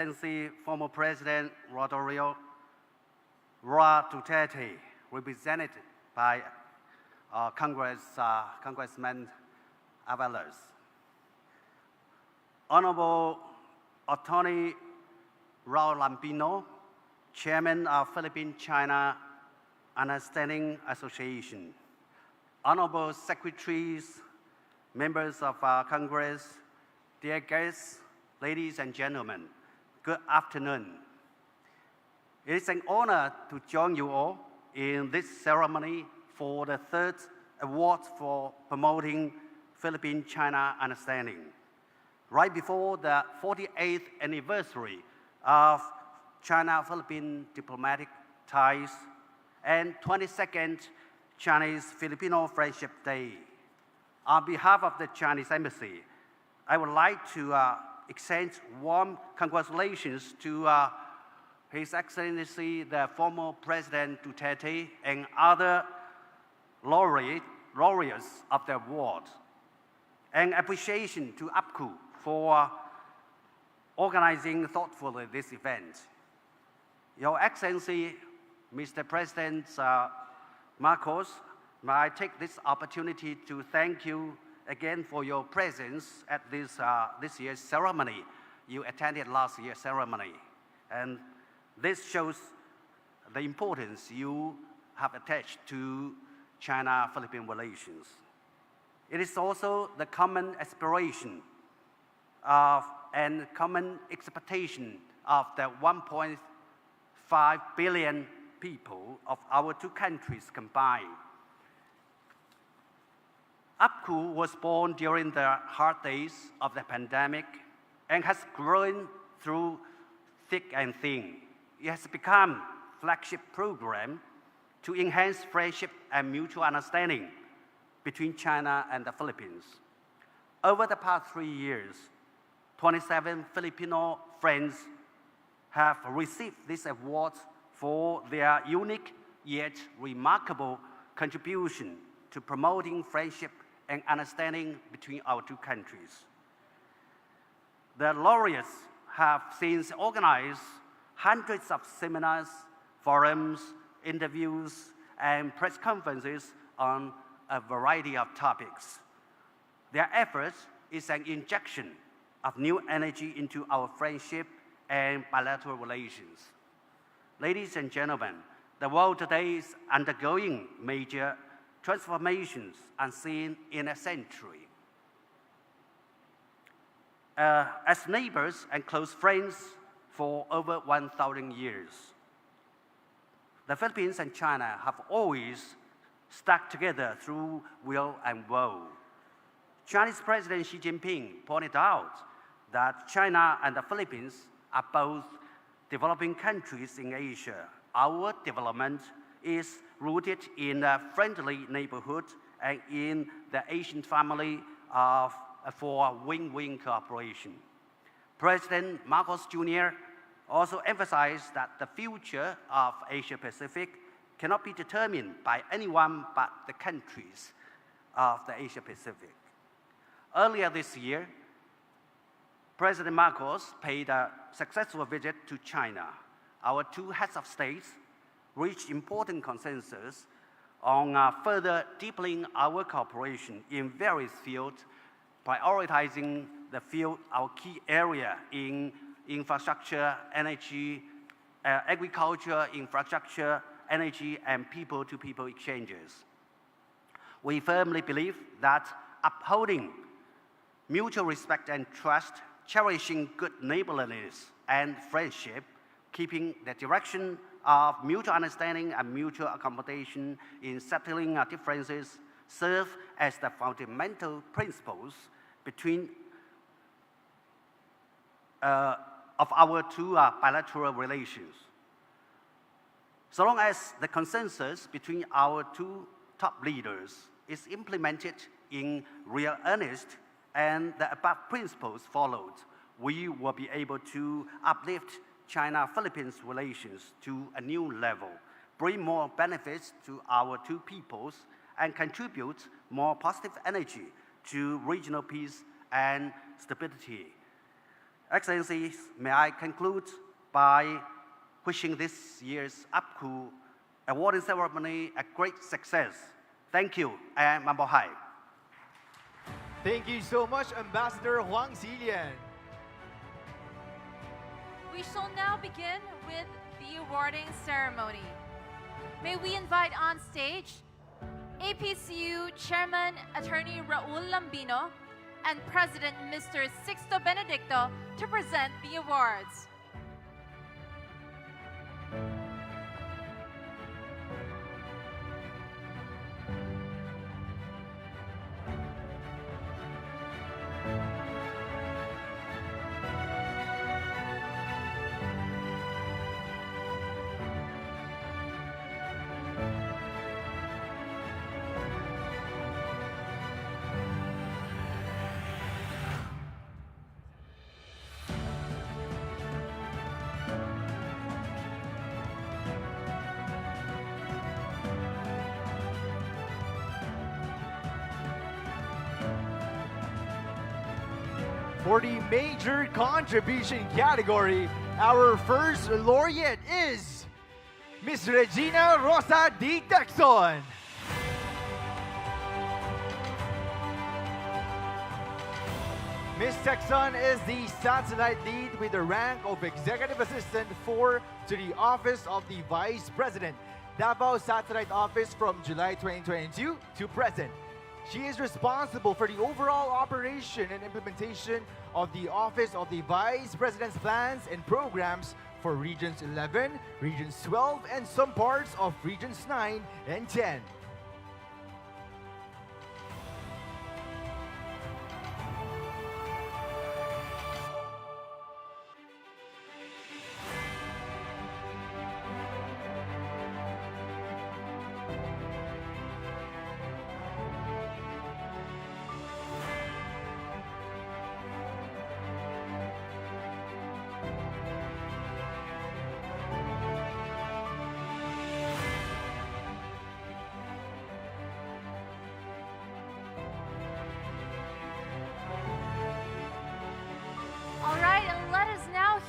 Excellency former President Rodrigo Duterte, represented by Congressman Avalos. Honorable Attorney Raul Lambino, Chairman of Philippine-China Understanding Association. Honorable Secretaries, members of Congress, dear guests, ladies and gentlemen, good afternoon. It is an honor to join you all in this ceremony for the third award for promoting Philippine-China understanding, right before the 48th anniversary of China-Philippine diplomatic ties and 22nd Chinese-Filipino Friendship Day. On behalf of the Chinese Embassy, I would like to extend warm congratulations to His Excellency the former President Duterte and other laureates of the award, and appreciation to APCU for organizing thoughtfully this event. Your Excellency, Mr. President Marcos, may I take this opportunity to thank you again for your presence at this year's ceremony. You attended last year's ceremony, and this shows the importance you have attached to China-Philippine relations. It is also the common aspiration and common expectation of the 1.5 billion people of our two countries combined. APCU was born during the hard days of the pandemic and has grown through thick and thin. It has become a flagship program to enhance friendship and mutual understanding between China and the Philippines. Over the past 3 years, 27 Filipino friends have received this award for their unique yet remarkable contribution to promoting friendship and understanding between our two countries. The laureates have since organized hundreds of seminars, forums, interviews, and press conferences on a variety of topics. Their effort is an injection of new energy into our friendship and bilateral relations. Ladies and gentlemen, the world today is undergoing major transformations unseen in a century. As neighbors and close friends for over 1,000 years, the Philippines and China have always stuck together through will and woe. Chinese President Xi Jinping pointed out that China and the Philippines are both developing countries in Asia. Our development is rooted in a friendly neighborhood and in the Asian family for win-win cooperation. President Marcos Jr. also emphasized that the future of Asia-Pacific cannot be determined by anyone but the countries of the Asia-Pacific. Earlier this year, President Marcos paid a successful visit to China. Our two heads of states reached important consensus on further deepening our cooperation in various fields, prioritizing our key area in infrastructure, energy, agriculture, infrastructure, energy, and people-to-people exchanges. We firmly believe that upholding mutual respect and trust, cherishing good neighborliness and friendship, keeping the direction of mutual understanding and mutual accommodation in settling our differences serve as the fundamental principles of our two bilateral relations. So long as the consensus between our two top leaders is implemented in real earnest and the above principles followed, we will be able to uplift China-Philippines relations to a new level, bring more benefits to our two peoples, and contribute more positive energy to regional peace and stability. Excellencies, may I conclude by wishing this year's APCU awarding ceremony a great success. Thank you, and Mabuhay. Thank you so much, Ambassador Huang Zilian. We shall now begin with the awarding ceremony. May we invite on stage APCU Chairman Attorney Raul Lambino and President Mr. Sixto Benedicto to present the awards. For the major contribution category, our first laureate is Ms. Regina Rosa D. Texon. Ms. Texon is the satellite lead with the rank of Executive Assistant 4 to the Office of the Vice President, Davao Satellite Office from July 2022 to present. She is responsible for the overall operation and implementation of the Office of the Vice President's plans and programs for Regions 11, Regions 12, and some parts of Regions 9 and 10.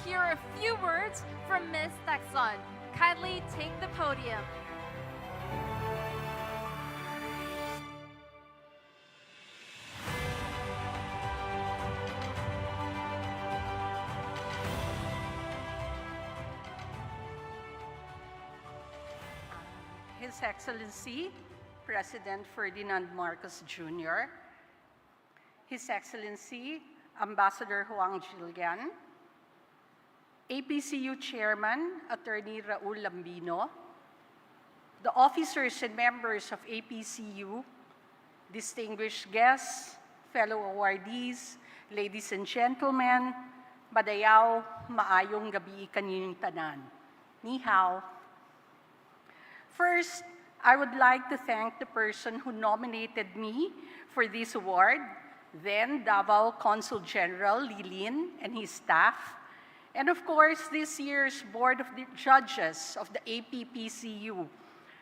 Hear a few words from Ms. Texon. Kindly take the podium. His Excellency, President Ferdinand Marcos Jr., His Excellency, Ambassador Huang Zilian, APCU Chairman, Attorney Raul Lambino, the officers and members of APCU, distinguished guests, fellow awardees, ladies and gentlemen, madayaw, maayong gabi kaninyong tanan. Ni hao. First, I would like to thank the person who nominated me for this award, then Davao Consul General Lilin and his staff, and of course, this year's Board of the Judges of the APPCU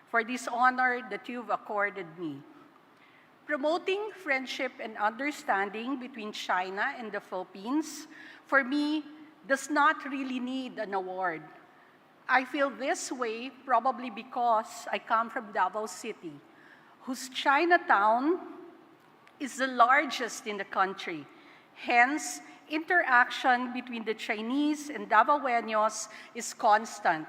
for this honor that you've accorded me. Promoting friendship and understanding between China and the Philippines, for me, does not really need an award. I feel this way probably because I come from Davao City, whose Chinatown is the largest in the country. Hence, interaction between the Chinese and Davaoenos is constant.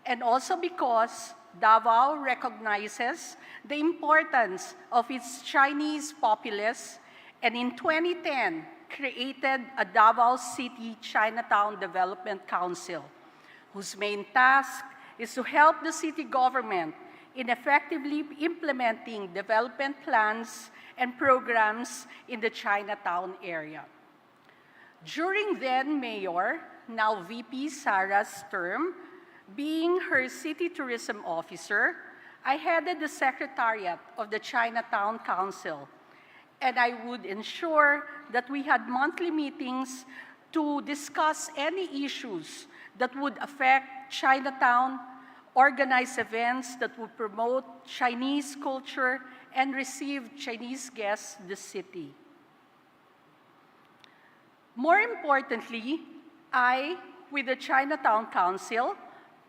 And also because Davao recognizes the importance of its Chinese populace, and in 2010 created a Davao City Chinatown Development Council, whose main task is to help the city government in effectively implementing development plans and programs in the Chinatown area. During then Mayor, now VP Sara's term, being her city tourism officer, I headed the secretariat of the Chinatown Council, and I would ensure that we had monthly meetings to discuss any issues that would affect Chinatown, organize events that would promote Chinese culture, and receive Chinese guests to the city. More importantly, I, with the Chinatown Council,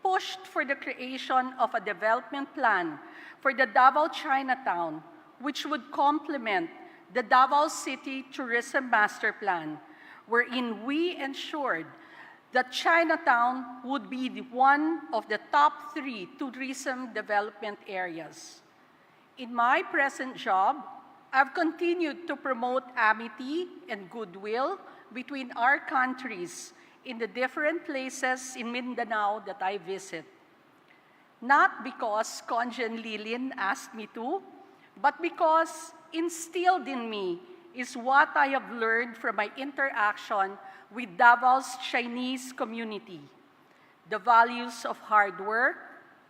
pushed for the creation of a development plan for the Davao Chinatown, which would complement the Davao City Tourism Master Plan, wherein we ensured that Chinatown would be one of the top 3 tourism development areas. In my present job, I've continued to promote amity and goodwill between our countries in the different places in Mindanao that I visit. Not because Conjen Lilin asked me to, but because instilled in me is what I have learned from my interaction with Davao's Chinese community. The values of hard work,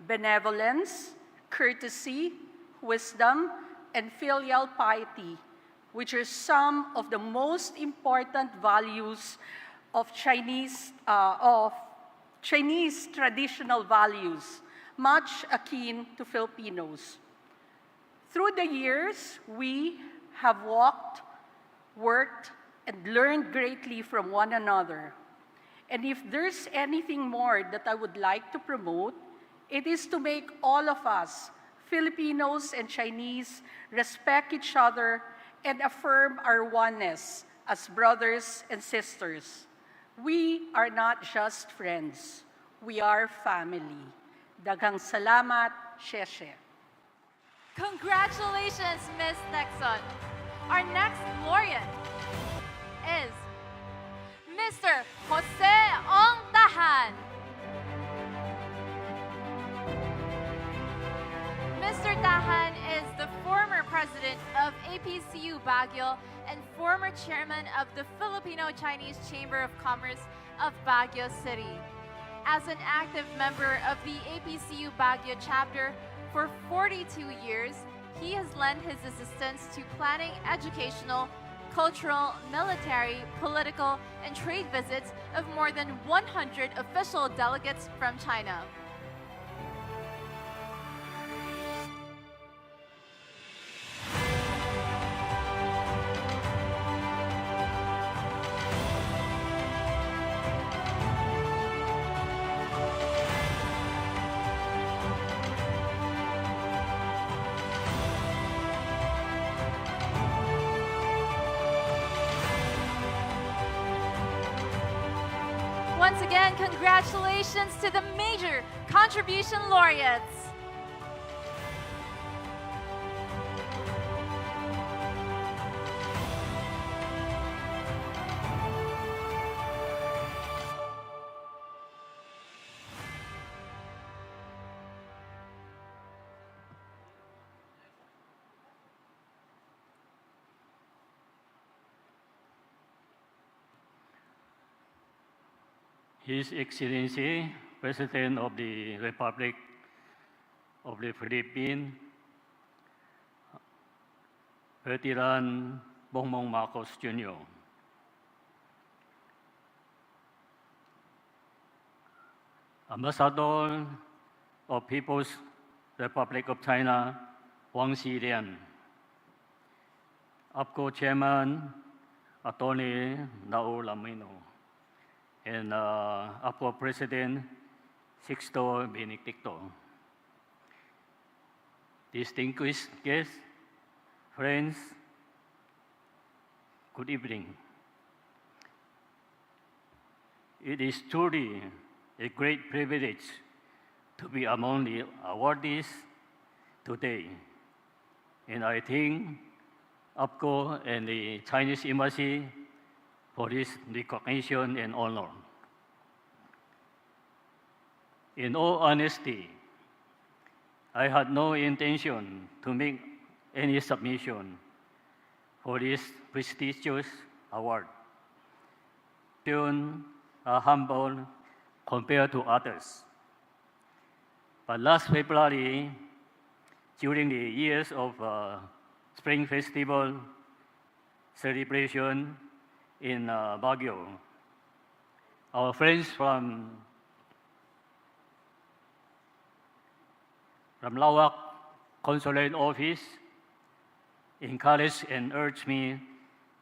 benevolence, courtesy, wisdom, and filial piety, which are some of the most important values of Chinese traditional values, much akin to Filipinos. Through the years, we have walked, worked, and learned greatly from one another. And if there's anything more that I would like to promote, it is to make all of us, Filipinos and Chinese, respect each other and affirm our oneness as brothers and sisters. We are not just friends. We are family. Daghang salamat, Sheshe. Congratulations, Ms. Texon. Our next laureate is Mr. Jose Ong Dahan. Mr. Dahan is the former president of APCU Baguio and former chairman of the Filipino-Chinese Chamber of Commerce of Baguio City. As an active member of the APCU Baguio chapter for 42 years, he has lent his assistance to planning educational, cultural, military, political, and trade visits of more than 100 official delegates from China. Once again, congratulations to the major contribution laureates. His Excellency, President of the Republic of the Philippines, Ferdinand Bongbong Marcos Jr., Ambassador of People's Republic of China, Wang Xilian, APCO Chairman, Attorney Raul Lamino, and APCO President Sixto Benedicto. Distinguished guests, friends, good evening. It is truly a great privilege to be among the awardees today, and I thank APCO and the Chinese Embassy for this recognition and honor. In all honesty, I had no intention to make any submission for this prestigious award. Humble compared to others. But last February, during the years of Spring Festival celebration in Baguio, our friends from Lawak Consulate Office encouraged and urged me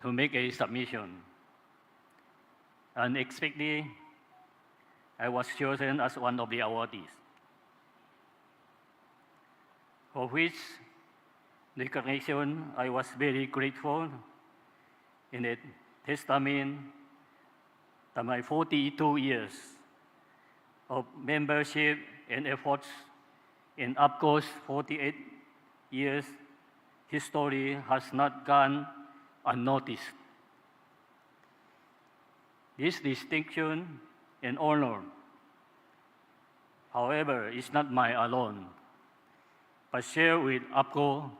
to make a submission. Unexpectedly, I was chosen as one of the awardees, for which recognition I was very grateful, in a testament to my 42 years of membership and efforts in APCO's 48 years history has not gone unnoticed. This distinction and honor, however, is not mine alone, but shared with APCO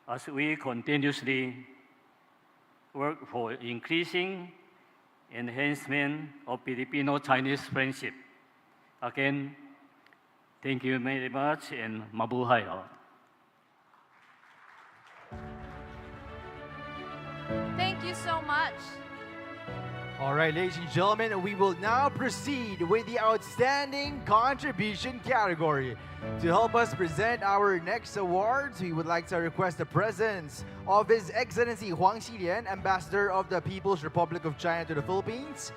as we continuously work for increasing enhancement of Filipino-Chinese friendship. Again, thank you very much and mabuhay ho. Thank you so much. All right, ladies and gentlemen, we will now proceed with the Outstanding Contribution category. To help us present our next awards, we would like to request the presence of His Excellency Huang Xilian, Ambassador of the People's Republic of China to the Philippines,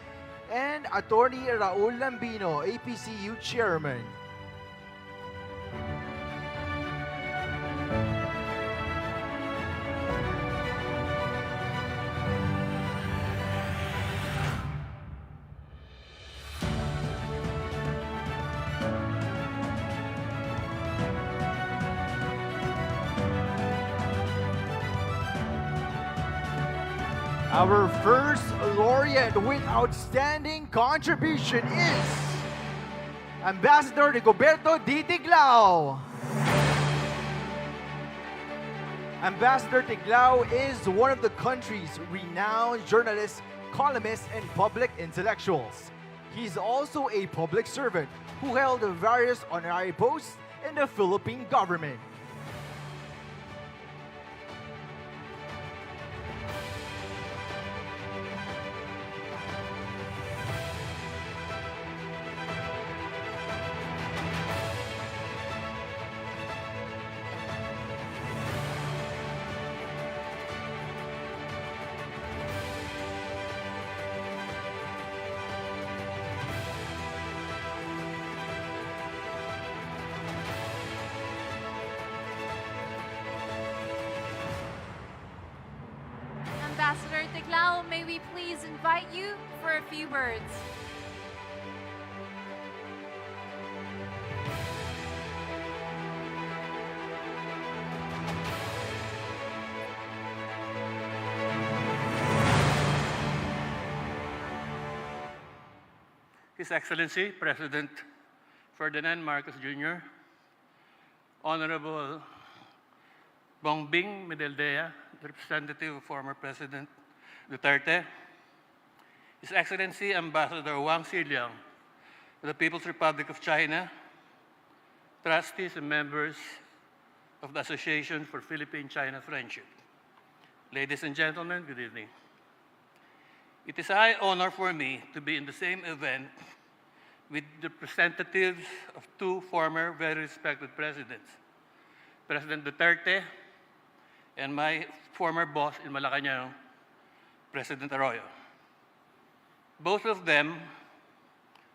and Attorney Raul Lambino, APCU Chairman. Our first laureate with outstanding contribution is Ambassador Rigoberto D. Tiglao. Ambassador Tiglao is one of the country's renowned journalists, columnists, and public intellectuals. He's also a public servant who held various honorary posts in the Philippine government. Ambassador Tiglao, may we please invite you for a few words. His Excellency President Ferdinand Marcos Jr., Honorable Bongbong Medeldea, representative of former President Duterte, His Excellency Ambassador Huang Xilian of the People's Republic of China, trustees and members of the Association for Philippine-China Friendship. Ladies and gentlemen, good evening. It is a high honor for me to be in the same event with representatives of two former very respected presidents, President Duterte and my former boss in Malacanang, President Arroyo. Both of them,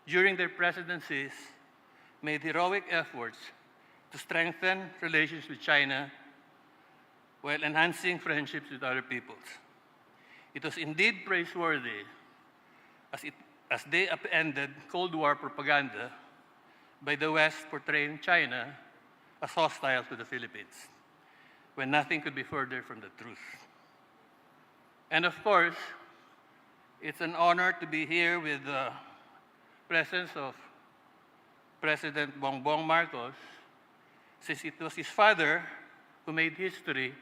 during their presidencies, made heroic efforts to strengthen relations with China while enhancing friendships with other peoples. It was indeed praiseworthy as they upended Cold War propaganda by the West portraying China as hostile to the Philippines, when nothing could be further from the truth. And of course, it's an honor to be here with the presence of President Bongbong Marcos, since it was his father who made history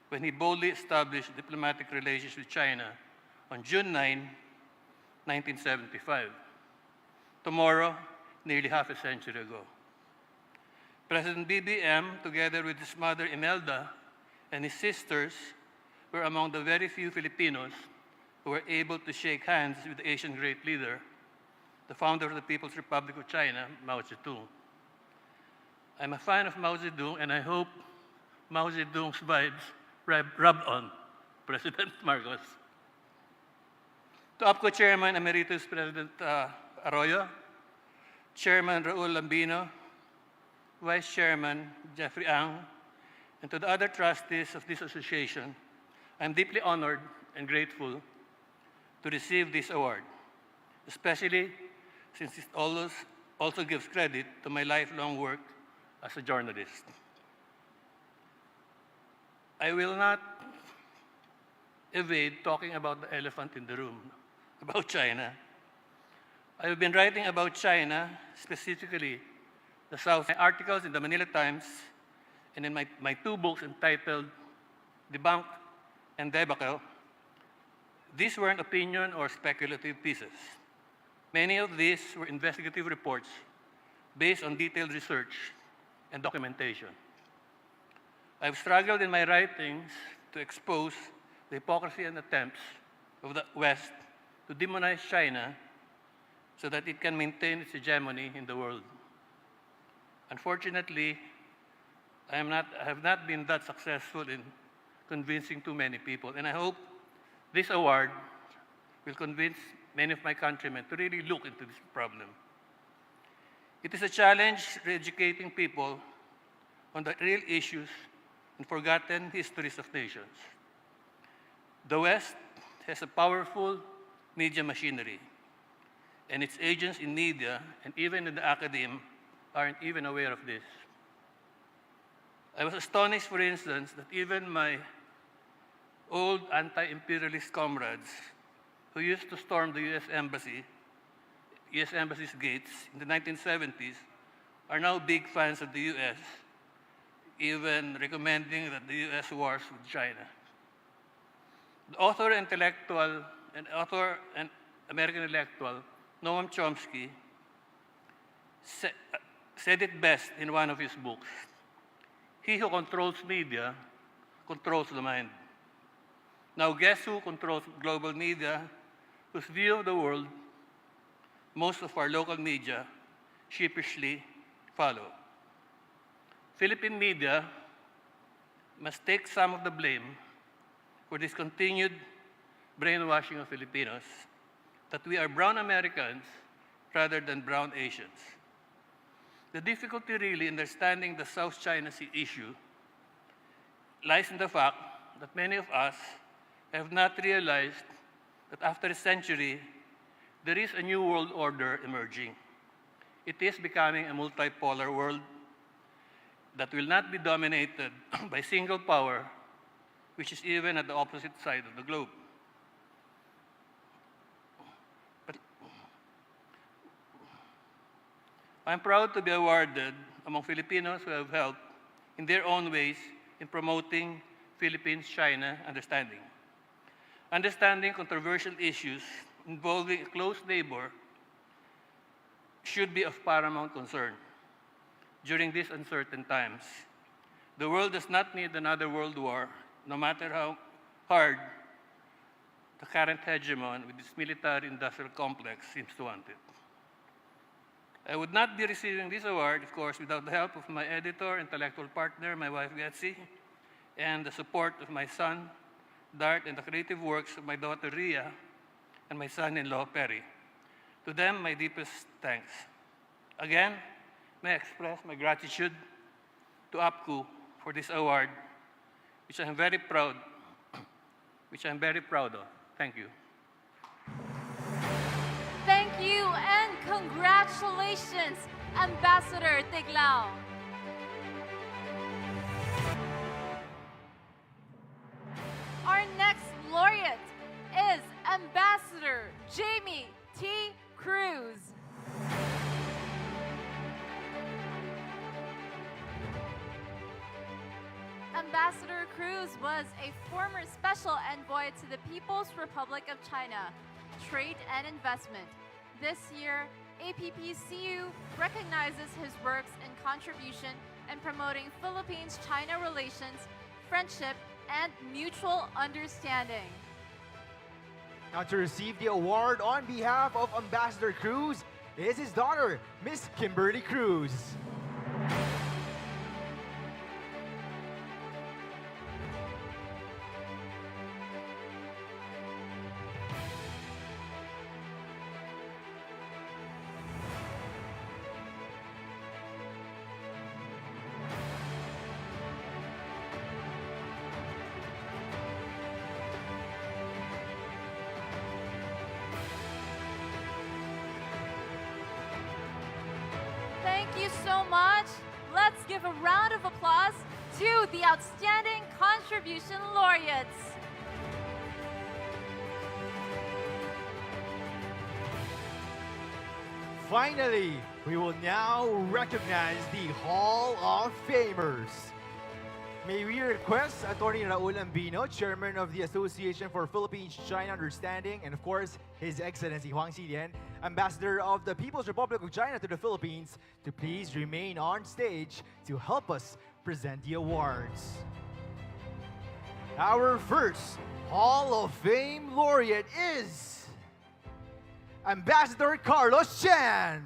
when he boldly established diplomatic relations with China on June 9, 1975. Tomorrow, nearly half a century ago. President BBM, together with his mother Imelda and his sisters, were among the very few Filipinos who were able to shake hands with the Asian great leader, the founder of the People's Republic of China, Mao Zedong. I'm a fan of Mao Zedong, and I hope Mao Zedong's vibes rubbed on President Marcos. To OPCO Chairman Emeritus President Arroyo, Chairman Raul Lambino, Vice Chairman Jeffrey Ang, and to the other trustees of this association, I'm deeply honored and grateful to receive this award, especially since it also gives credit to my lifelong work as a journalist. I will not evade talking about the elephant in the room, about China. I have been writing about China, specifically the South. My articles in the Manila Times and in my two books entitled Debunk and Debacle, these weren't opinion or speculative pieces. Many of these were investigative reports based on detailed research and documentation. I've struggled in my writings to expose the hypocrisy and attempts of the West to demonize China so that it can maintain its hegemony in the world. Unfortunately, I have not been that successful in convincing too many people, and I hope this award will convince many of my countrymen to really look into this problem. It is a challenge re-educating people on the real issues and forgotten histories of nations. The West has a powerful media machinery, and its agents in media and even in the academe aren't even aware of this. I was astonished, for instance, that even my old anti-imperialist comrades who used to storm the US Embassy's gates in the 1970s are now big fans of the US, even recommending that the US wars with China. The author and American intellectual Noam Chomsky said it best in one of his books. He who controls media controls the mind. Now guess who controls global media, whose view of the world most of our local media sheepishly follow. Philippine media must take some of the blame for this continued brainwashing of Filipinos, that we are brown Americans rather than brown Asians. The difficulty really in understanding the South China Sea issue lies in the fact that many of us have not realized that after a century, there is a new world order emerging. It is becoming a multipolar world that will not be dominated by single power, which is even at the opposite side of the globe. But I'm proud to be awarded among Filipinos who have helped in their own ways in promoting Philippines-China understanding. Understanding controversial issues involving a close neighbor should be of paramount concern during these uncertain times. The world does not need another world war, no matter how hard the current hegemon with its military-industrial complex seems to want it. I would not be receiving this award, of course, without the help of my editor, intellectual partner, my wife Betsy, and the support of my son, Dart, and the creative works of my daughter Ria and my son-in-law Perry. To them, my deepest thanks. Again, may I express my gratitude to OPCO for this award, which I'm very proud of. Thank you. Thank you and congratulations, Ambassador Tiglao. Our next laureate is Ambassador Jamie T. Cruz. Ambassador Cruz was a former special envoy to the People's Republic of China, Trade and Investment. This year, APPCU recognizes his works and contribution in promoting Philippines-China relations, friendship, and mutual understanding. Now to receive the award on behalf of Ambassador Cruz is his daughter, Miss Kimberly Cruz. give a round of applause to the Outstanding Contribution Laureates. Finally, we will now recognize the Hall of Famers. May we request Attorney Raul Lambino, Chairman of the Association for Philippines-China Understanding, and of course, His Excellency Huang Xilian, Ambassador of the People's Republic of China to the Philippines, to please remain on stage to help us present the awards. Our first Hall of Fame laureate is Ambassador Carlos Chan.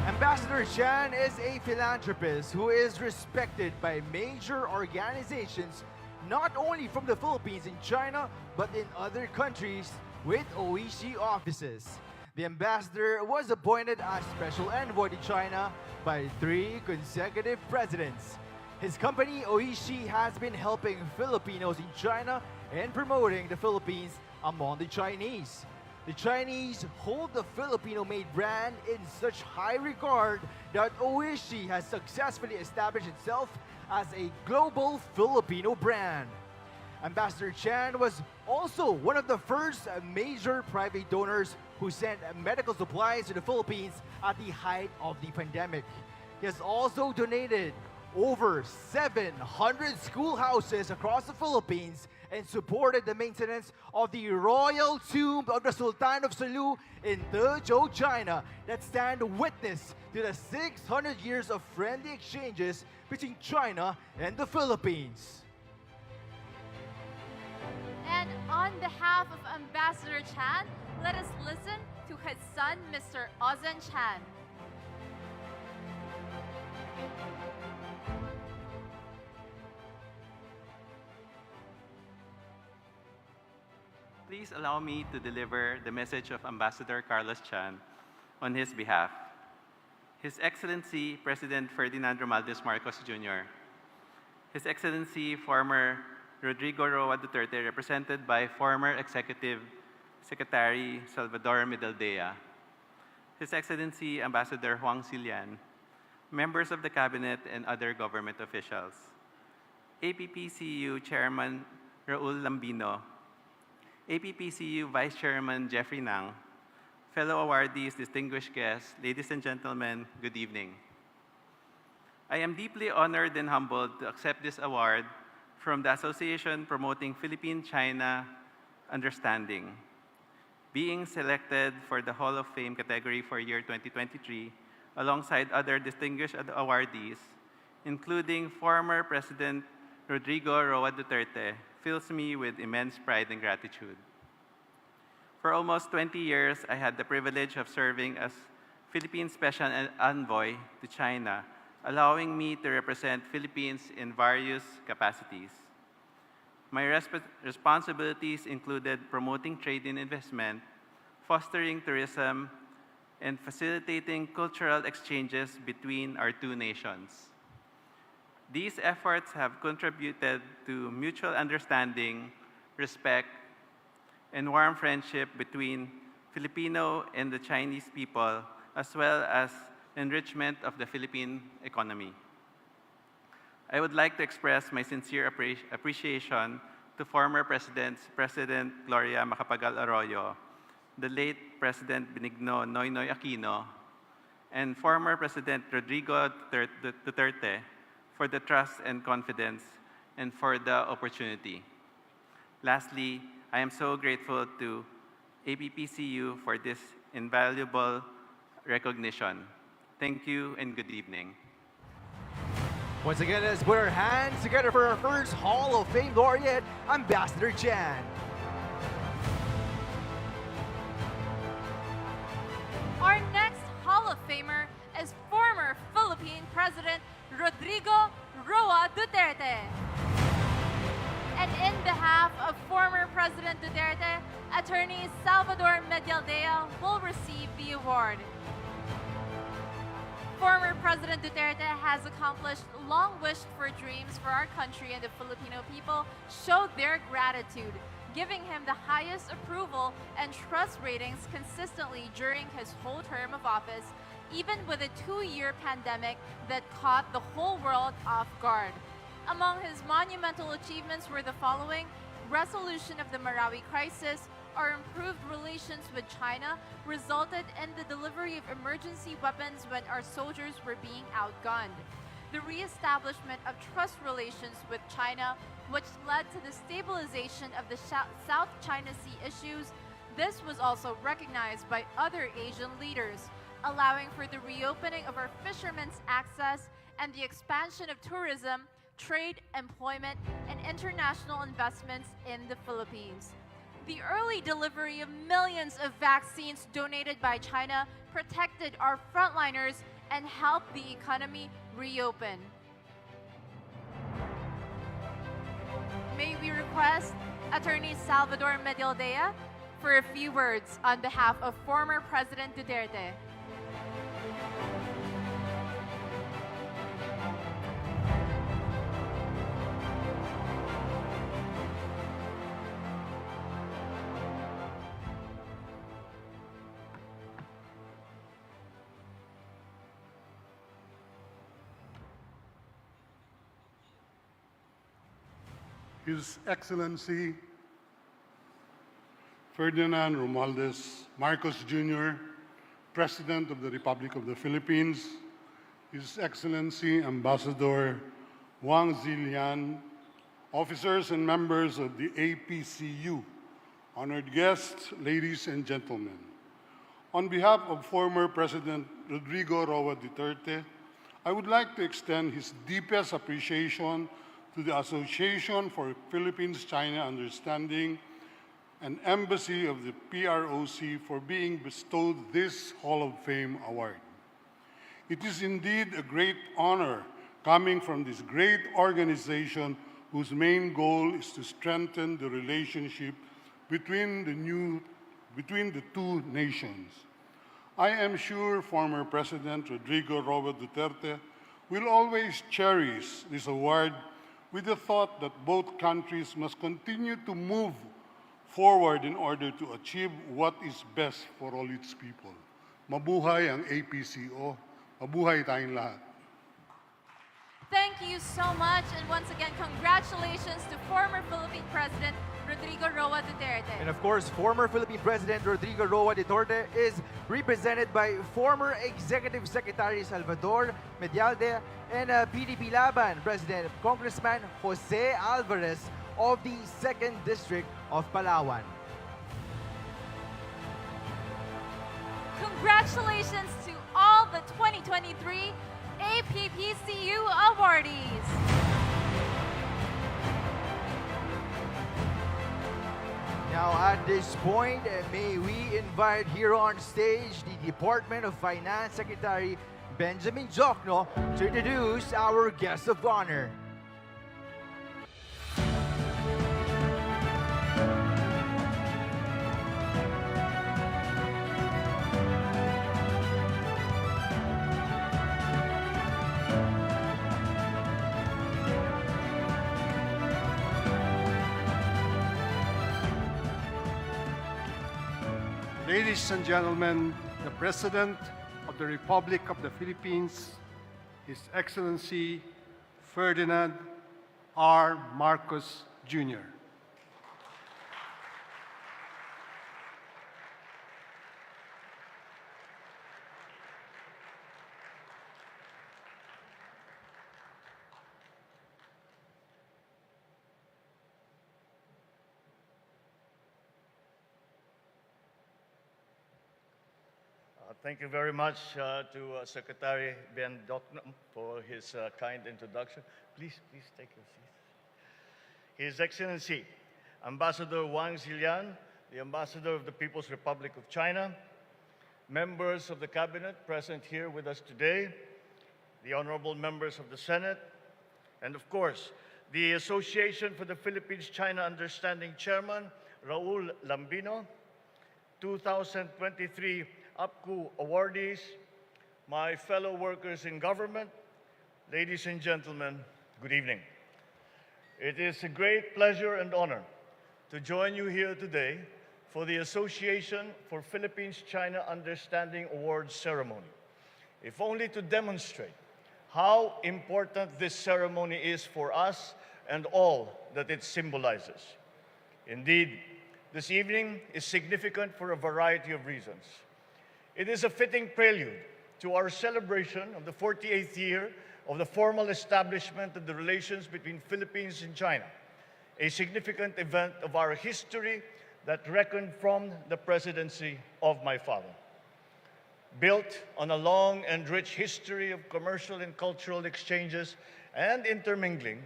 Ambassador Chan is a philanthropist who is respected by major organizations not only from the Philippines and China, but in other countries with OEC offices. The ambassador was appointed as Special Envoy to China by 3 consecutive presidents. His company, OEC, has been helping Filipinos in China and promoting the Philippines among the Chinese. The Chinese hold the Filipino-made brand in such high regard that OEC has successfully established itself as a global Filipino brand. Ambassador Chan was also one of the first major private donors who sent medical supplies to the Philippines at the height of the pandemic. He has also donated over 700 schoolhouses across the Philippines and supported the maintenance of the royal tomb of the Sultan of Sulu in Dezhou, China, that stand witness to the 600 years of friendly exchanges between China and the Philippines. And on behalf of Ambassador Chan, let us listen to his son, Mr. Ozan Chan. Please allow me to deliver the message of Ambassador Carlos Chan on his behalf. His Excellency President Ferdinand Marcos Jr., His Excellency former Rodrigo Roa Duterte, represented by former Executive Secretary Salvador Medaldea, His Excellency Ambassador Huang Xilian, members of the Cabinet and other government officials, APPCU Chairman Raul Lambino, APPCU Vice Chairman Jeffrey Nang, fellow awardees, distinguished guests, ladies and gentlemen, good evening. I am deeply honored and humbled to accept this award from the Association Promoting Philippine-China Understanding. Being selected for the Hall of Fame category for year 2023, alongside other distinguished awardees, including former President Rodrigo Roa Duterte, fills me with immense pride and gratitude. For almost 20 years, I had the privilege of serving as Philippine Special Envoy to China, allowing me to represent Philippines in various capacities. My responsibilities included promoting trade and investment, fostering tourism, and facilitating cultural exchanges between our two nations. These efforts have contributed to mutual understanding, respect, and warm friendship between Filipino and the Chinese people, as well as enrichment of the Philippine economy. I would like to express my sincere appreciation to former President Gloria Macapagal Arroyo, the late President Benigno Noynoy Aquino, and former President Rodrigo Duterte for the trust and confidence and for the opportunity. Lastly, I am so grateful to APPCU for this invaluable recognition. Thank you and good evening. Once again, let's put our hands together for our first Hall of Fame laureate, Ambassador Chan. Our next Hall of Famer is former Philippine President Rodrigo Roa Duterte. And in behalf of former President Duterte, Attorney Salvador Medaldea will receive the award. Former President Duterte has accomplished long-wished-for dreams for our country, and the Filipino people showed their gratitude, giving him the highest approval and trust ratings consistently during his whole term of office, even with a 2-year pandemic that caught the whole world off guard. Among his monumental achievements were the following: resolution of the Marawi crisis. Our improved relations with China resulted in the delivery of emergency weapons when our soldiers were being outgunned. The re-establishment of trust relations with China, which led to the stabilization of the South China Sea issues. This was also recognized by other Asian leaders, allowing for the reopening of our fishermen's access and the expansion of tourism, trade, employment, and international investments in the Philippines. The early delivery of millions of vaccines donated by China protected our frontliners and helped the economy reopen. May we request Attorney Salvador Medialdea for a few words on behalf of former President Duterte. His Excellency Ferdinand Romualdez Marcos Jr., President of the Republic of the Philippines, His Excellency Ambassador Wang Zilian, officers and members of the APCU, honored guests, ladies and gentlemen. On behalf of former President Rodrigo Roa Duterte, I would like to extend his deepest appreciation to the Association for Philippines-China Understanding and Embassy of the PROC for being bestowed this Hall of Fame award. It is indeed a great honor coming from this great organization whose main goal is to strengthen the relationship between the two nations. I am sure former President Rodrigo Roa Duterte will always cherish this award with the thought that both countries must continue to move forward in order to achieve what is best for all its people. Mabuhay ang APCO. Mabuhay tayong lahat. Thank you so much, and once again, congratulations to former Philippine President Rodrigo Roa Duterte. And of course, former Philippine President Rodrigo Roa Duterte is represented by former Executive Secretary Salvador Medialdea and PDP Laban President Congressman Jose Alvarez of the 2nd District of Palawan. Congratulations to all the 2023 APPCU awardees. Now at this point, may we invite here on stage the Department of Finance Secretary Benjamin Jokno to introduce our guest of honor. Ladies and gentlemen, the President of the Republic of the Philippines, His Excellency Ferdinand R. Marcos Jr. Thank you very much to Secretary Ben Doknam for his kind introduction. Please take your seats. His Excellency, Ambassador Wang Zilian, the Ambassador of the People's Republic of China, members of the Cabinet present here with us today, the honorable members of the Senate, and of course, the Association for the Philippines-China Understanding Chairman, Raul Lambino, 2023 APCU awardees, my fellow workers in government, ladies and gentlemen, good evening. It is a great pleasure and honor to join you here today for the Association for Philippines-China Understanding Awards ceremony. if only to demonstrate how important this ceremony is for us and all that it symbolizes. Indeed, this evening is significant for a variety of reasons. It is a fitting prelude to our celebration of the 48th year of the formal establishment of the relations between Philippines and China, a significant event of our history that reckoned from the presidency of my father. Built on a long and rich history of commercial and cultural exchanges and intermingling,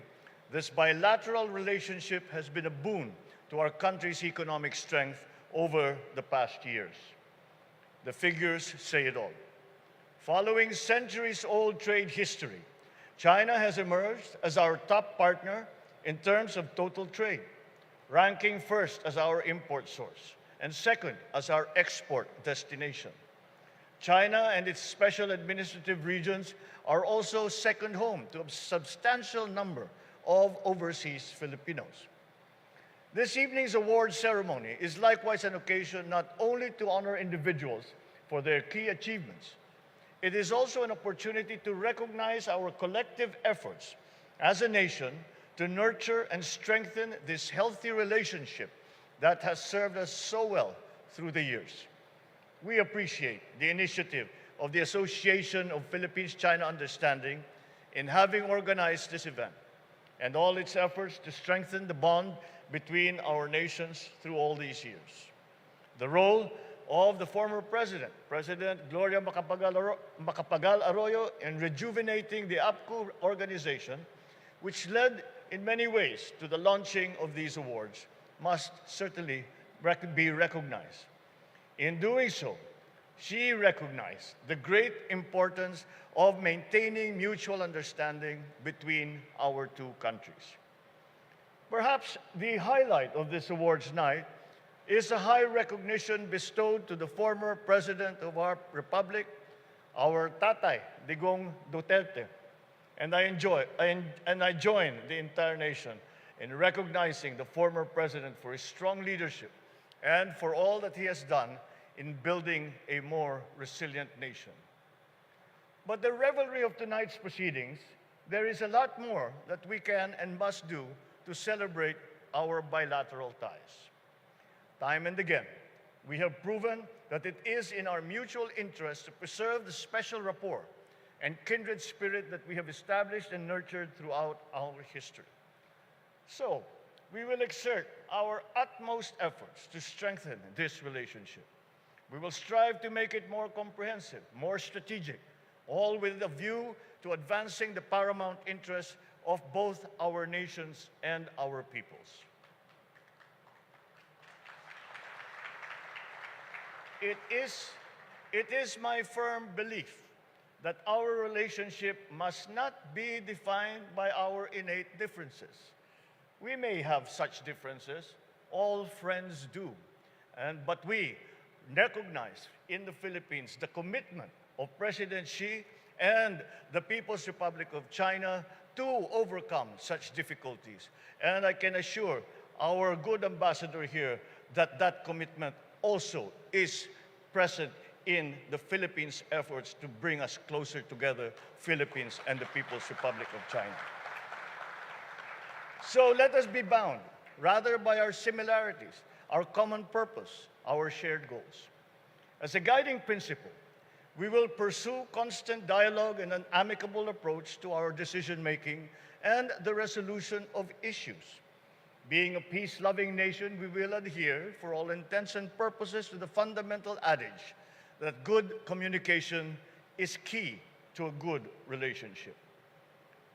this bilateral relationship has been a boon to our country's economic strength over the past years. The figures say it all. Following centuries-old trade history, China has emerged as our top partner in terms of total trade, ranking first as our import source and second as our export destination. China and its special administrative regions are also second home to a substantial number of overseas Filipinos. This evening's award ceremony is likewise an occasion not only to honor individuals for their key achievements, it is also an opportunity to recognize our collective efforts as a nation to nurture and strengthen this healthy relationship that has served us so well through the years. We appreciate the initiative of the Association of Philippines-China Understanding in having organized this event and all its efforts to strengthen the bond between our nations through all these years. The role of the former president, President Gloria Macapagal Arroyo, in rejuvenating the APCO organization, which led in many ways to the launching of these awards, must certainly be recognized. In doing so, she recognized the great importance of maintaining mutual understanding between our two countries. Perhaps the highlight of this awards night is a high recognition bestowed to the former president of our republic, our Tatay, Digong Duterte. And I join the entire nation in recognizing the former president for his strong leadership and for all that he has done in building a more resilient nation. But the revelry of tonight's proceedings, there is a lot more that we can and must do to celebrate our bilateral ties. Time and again, we have proven that it is in our mutual interest to preserve the special rapport and kindred spirit that we have established and nurtured throughout our history. So, we will exert our utmost efforts to strengthen this relationship. We will strive to make it more comprehensive, more strategic, all with a view to advancing the paramount interests of both our nations and our peoples. It is my firm belief that our relationship must not be defined by our innate differences. We may have such differences, all friends do, but we recognize in the Philippines the commitment of President Xi and the People's Republic of China to overcome such difficulties. And I can assure our good ambassador here that that commitment also is present in the Philippines' efforts to bring us closer together, Philippines and the People's Republic of China. So let us be bound, rather by our similarities, our common purpose, our shared goals. As a guiding principle, we will pursue constant dialogue and an amicable approach to our decision-making and the resolution of issues. Being a peace-loving nation, we will adhere, for all intents and purposes, to the fundamental adage that good communication is key to a good relationship.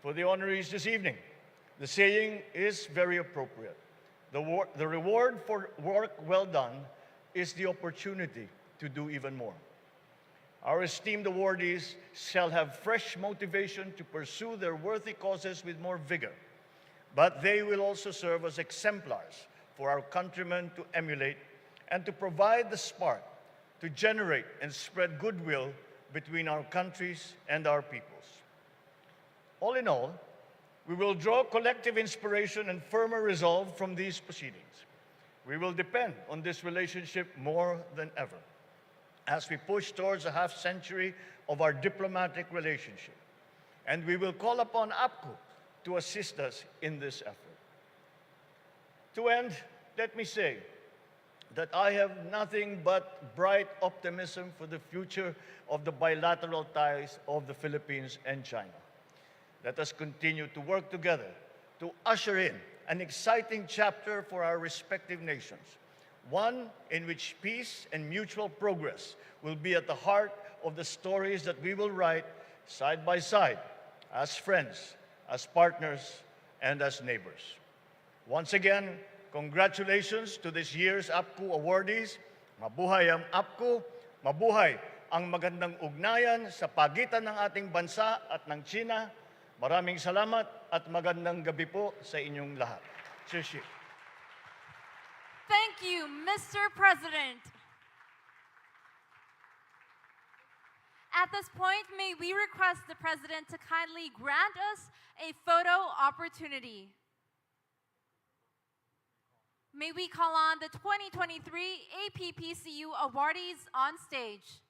For the honorees this evening, the saying is very appropriate. The reward for work well done is the opportunity to do even more. Our esteemed awardees shall have fresh motivation to pursue their worthy causes with more vigor, but they will also serve as exemplars for our countrymen to emulate and to provide the spark to generate and spread goodwill between our countries and our peoples. All in all, we will draw collective inspiration and firmer resolve from these proceedings. We will depend on this relationship more than ever. as we push towards a half-century of our diplomatic relationship. And we will call upon APCO to assist us in this effort. To end, let me say that I have nothing but bright optimism for the future of the bilateral ties of the Philippines and China. Let us continue to work together to usher in an exciting chapter for our respective nations, one in which peace and mutual progress will be at the heart of the stories that we will write side by side, as friends, as partners, and as neighbors. Once again, congratulations to this year's APCO awardees. Mabuhay ang APCO, mabuhay ang magandang ugnayan sa pagitan ng ating bansa at ng China. Maraming salamat at magandang gabi po sa inyong lahat. Cheers. Thank you, Mr. President. At this point, may we request the President to kindly grant us a photo opportunity. May we call on the 2023 APPCU awardees on stage.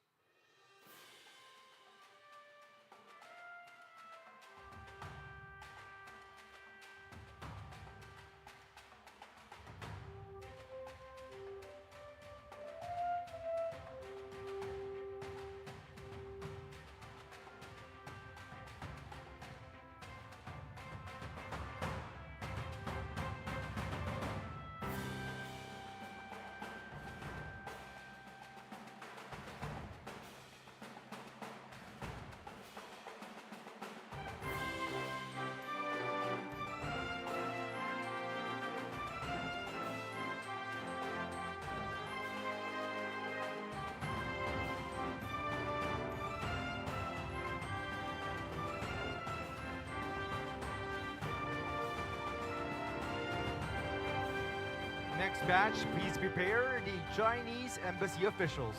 Next batch, please prepare the Chinese embassy officials.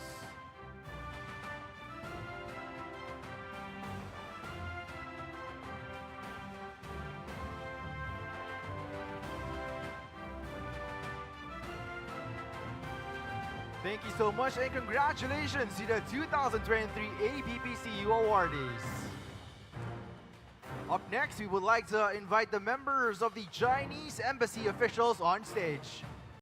Thank you so much and congratulations to the 2023 APPCU awardees. Up next, we would like to invite the members of the Chinese embassy officials on stage.